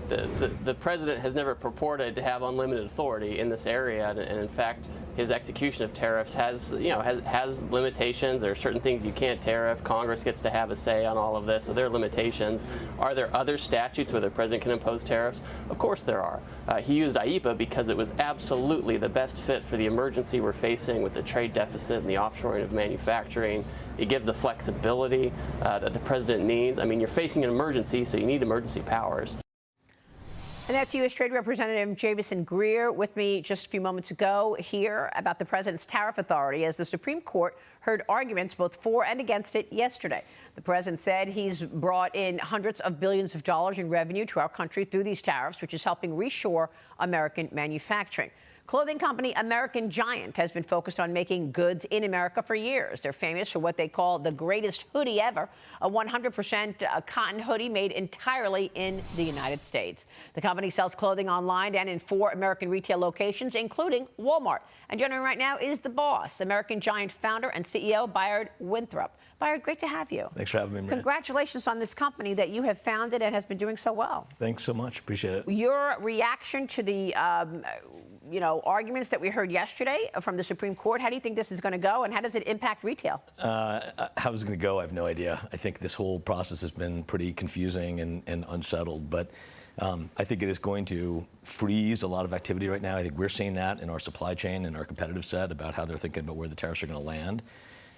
the president has never purported to have unlimited authority in this area, and in fact, his execution of tariffs has limitations. There are certain things you can't tariff. Congress gets to have a say on all of this, so there are limitations. Are there other statutes where the president can impose tariffs? Of course there are. He used IEEPA because it was absolutely the best fit for the emergency we're facing with the trade deficit and the offshoring of manufacturing. It gives the flexibility that the president needs. I mean, you're facing an emergency, so you need emergency powers. And that's U.S. Trade Representative Javison Greer with me just a few moments ago here about the president's tariff authority as the Supreme Court heard arguments both for and against it yesterday. The president said he's brought in hundreds of billions of dollars in revenue to our country through these tariffs, which is helping reshore American manufacturing. Clothing company American Giant has been focused on making goods in America for years. They're famous for what they call the greatest hoodie ever, a 100% cotton hoodie made entirely in the United States. The company sells clothing online and in 4 American retail locations, including Walmart. And joining me right now is the boss, American Giant founder and CEO Bayard Winthorp. Bayard, great to have you. Thanks for having me, Maria. Congratulations on this company that you have founded and has been doing so well. Thanks so much. Appreciate it. Your reaction to the arguments that we heard yesterday from the Supreme Court, how do you think this is going to go, and how does it impact retail? How is it going to go? I have no idea. I think this whole process has been pretty confusing and unsettled, but I think it is going to freeze a lot of activity right now. I think we're seeing that in our supply chain and our competitive set about how they're thinking about where the tariffs are going to land.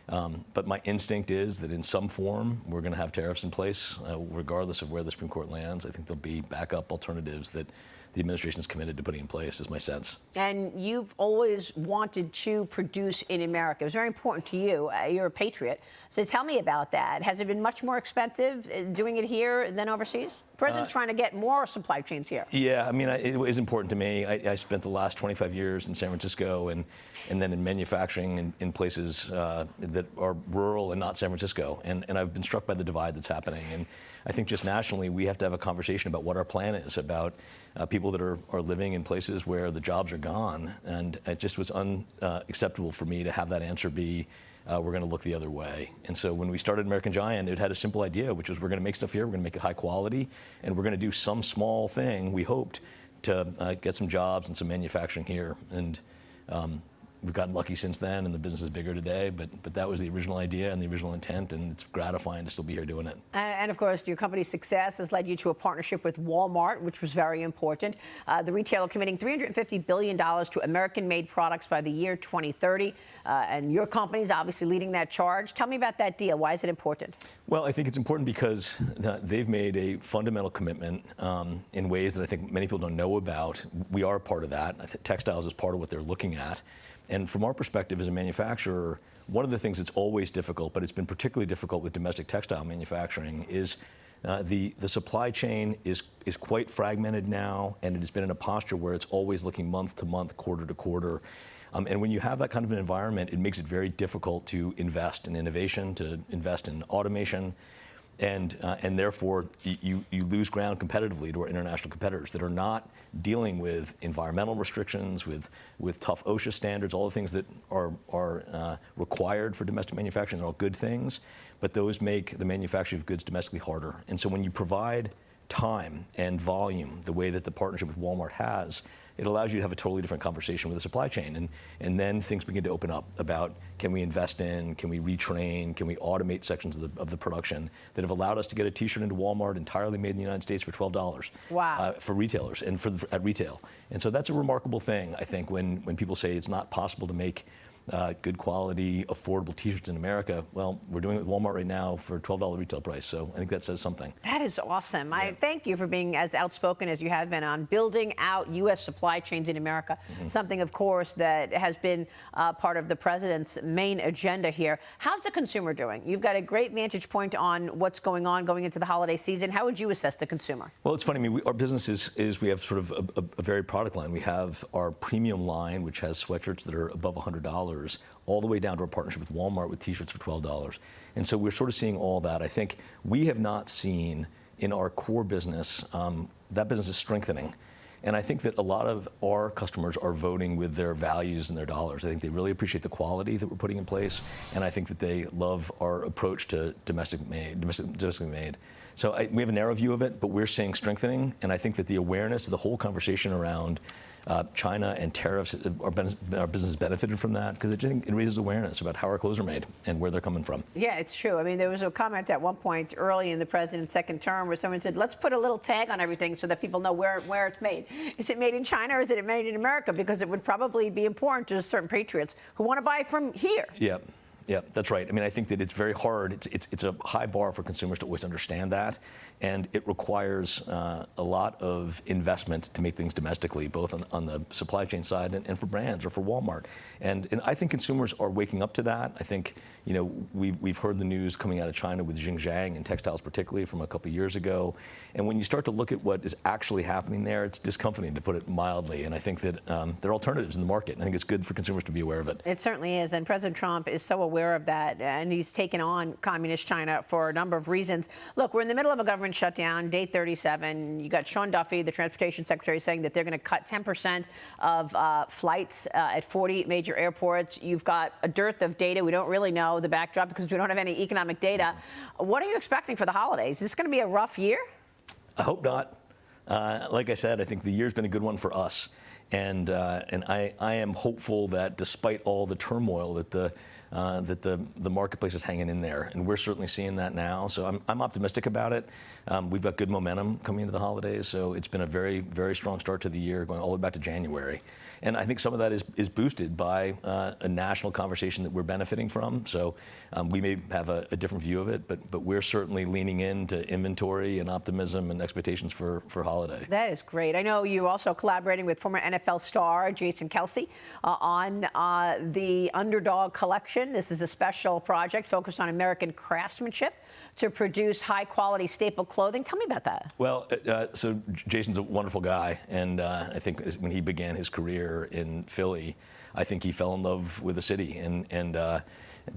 But my instinct is that in some form, we're going to have tariffs in place, regardless of where the Supreme Court lands. I think there'll be backup alternatives that the administration is committed to putting in place, is my sense. And you've always wanted to produce in America. It was very important to you. You're a patriot. So tell me about that. Has it been much more expensive doing it here than overseas? The president's trying to get more supply chains here. Yeah, I mean, it is important to me. I spent the last 25 years in San Francisco and then in manufacturing in places that are rural and not San Francisco. And I've been struck by the divide that's happening. And I think just nationally, we have to have a conversation about what our plan is about people that are living in places where the jobs are gone. And it just was unacceptable for me to have that answer be, we're going to look the other way. And so when we started American Giant, it had a simple idea, which was we're going to make stuff here, we're going to make it high quality, and we're going to do some small thing, we hoped, to get some jobs and some manufacturing here. And we've gotten lucky since then, and the business is bigger today, but that was the original idea and the original intent, and it's gratifying to still be here doing it. And of course, your company's success has led you to a partnership with Walmart, which was very important. The retailer committing $350 billion to American-made products by the year 2030, and your company's obviously leading that charge. Tell me about that deal. Why is it important? Well, I think it's important because they've made a fundamental commitment in ways that I think many people don't know about. We are a part of that. I think textiles is part of what they're looking at. And from our perspective as a manufacturer, one of the things that's always difficult, but it's been particularly difficult with domestic textile manufacturing, is the supply chain is quite fragmented now, and it has been in a posture where it's always looking month to month, quarter to quarter. And when you have that kind of an environment, it makes it very difficult to invest in innovation, to invest in automation. And therefore, you lose ground competitively to our international competitors that are not dealing with environmental restrictions, with tough OSHA standards, all the things that are required for domestic manufacturing. They're all good things, but those make the manufacturing of goods domestically harder. And so when you provide time and volume the way that the partnership with Walmart has, it allows you to have a totally different conversation with the supply chain. And then things begin to open up about, can we invest in, can we retrain, can we automate sections of the production that have allowed us to get a t-shirt into Walmart entirely made in the United States for $12. Wow. For retailers and at retail. And so that's a remarkable thing, I think, when people say it's not possible to make good quality, affordable t-shirts in America. Well, we're doing it with Walmart right now for a $12 retail price, so I think that says something. That is awesome. Yeah. I thank you for being as outspoken as you have been on building out U.S. supply chains in America, something, of course, that has been part of the president's main agenda here. How's the consumer doing? You've got a great vantage point on what's going on going into the holiday season. How would you assess the consumer? Well, it's funny. I mean, our business is we have sort of a varied product line. We have our premium line, which has sweatshirts that are above $100, all the way down to our partnership with Walmart with t-shirts for $12. And so we're sort of seeing all that. I think we have not seen in our core business, that business is strengthening. And I think that a lot of our customers are voting with their values and their dollars. I think they really appreciate the quality that we're putting in place, and I think that they love our approach to domestically made. So we have a narrow view of it, but we're seeing strengthening, and I think that the awareness of the whole conversation around China and tariffs, our business benefited from that because it raises awareness about how our clothes are made and where they're coming from. Yeah, it's true. I mean, there was a comment at one point early in the president's second term where someone said, let's put a little tag on everything so that people know where it's made. Is it made in China or is it made in America? Because it would probably be important to certain patriots who want to buy from here. Yeah. Yeah, that's right. I mean, I think that it's very hard. It's a high bar for consumers to always understand that, and it requires a lot of investment to make things domestically, both on the supply chain side and for brands or for Walmart. And I think consumers are waking up to that. I think, you know, we've heard the news coming out of China with Xinjiang and textiles particularly from a couple of years ago. And when you start to look at what is actually happening there, it's discomforting, to put it mildly. And I think that there are alternatives in the market. And I think it's good for consumers to be aware of it. It certainly is. And President Trump is so aware of that. And he's taken on communist China for a number of reasons. Look, we're in the middle of a government shutdown, day 37. You got Sean Duffy, the transportation secretary, saying that they're going to cut 10% of flights at 40 major airports. You've got a dearth of data. We don't really know the backdrop because we don't have any economic data. What are you expecting for the holidays? Is this going to be a rough year? I hope not. Like I said, I think the year's been a good one for us. And I am hopeful that despite all the turmoil that the marketplace is hanging in there, and we're certainly seeing that now. So I'm optimistic about it. We've got good momentum coming into the holidays, so it's been a very, very strong start to the year, going all the way back to January. And I think some of that is boosted by a national conversation that we're benefiting from. So we may have a different view of it, but we're certainly leaning into inventory and optimism and expectations for holiday. That is great. I know you're also collaborating with former NFL star Jason Kelce on the Underdog Collection. This is a special project focused on American craftsmanship to produce high-quality staple clothing. Tell me about that. Well, so Jason's a wonderful guy, and I think when he began his career in Philly, I think he fell in love with the city and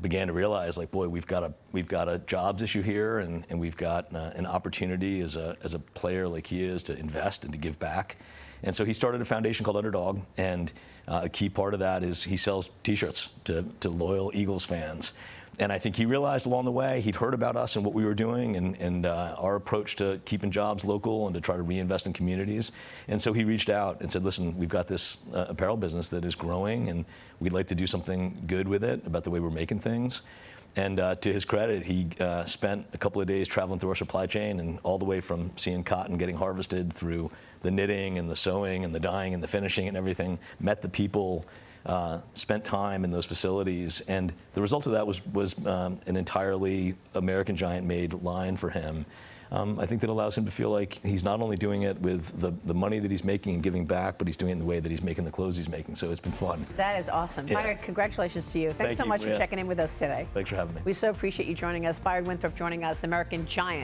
began to realize, like, boy, we've got a jobs issue here, and we've got an opportunity as a player like he is to invest and to give back. And so he started a foundation called Underdog, and a key part of that is he sells T-shirts to loyal Eagles fans. And I think he realized along the way, he'd heard about us and what we were doing and our approach to keeping jobs local and to try to reinvest in communities. And so he reached out and said, listen, we've got this apparel business that is growing, and we'd like to do something good with it about the way we're making things. And to his credit, he spent a couple of days traveling through our supply chain, and all the way from seeing cotton getting harvested through the knitting and the sewing and the dyeing and the finishing and everything, met the people, spent time in those facilities, and the result of that was an entirely American Giant-made line for him. I think that allows him to feel like he's not only doing it with the money that he's making and giving back, but he's doing it in the way that he's making the clothes he's making. So it's been fun. That is awesome. Yeah. Bayard, congratulations to you. Thanks so much for checking in with us today. Thanks for having me. We so appreciate you joining us. Bayard Winthorp joining us, American Giant.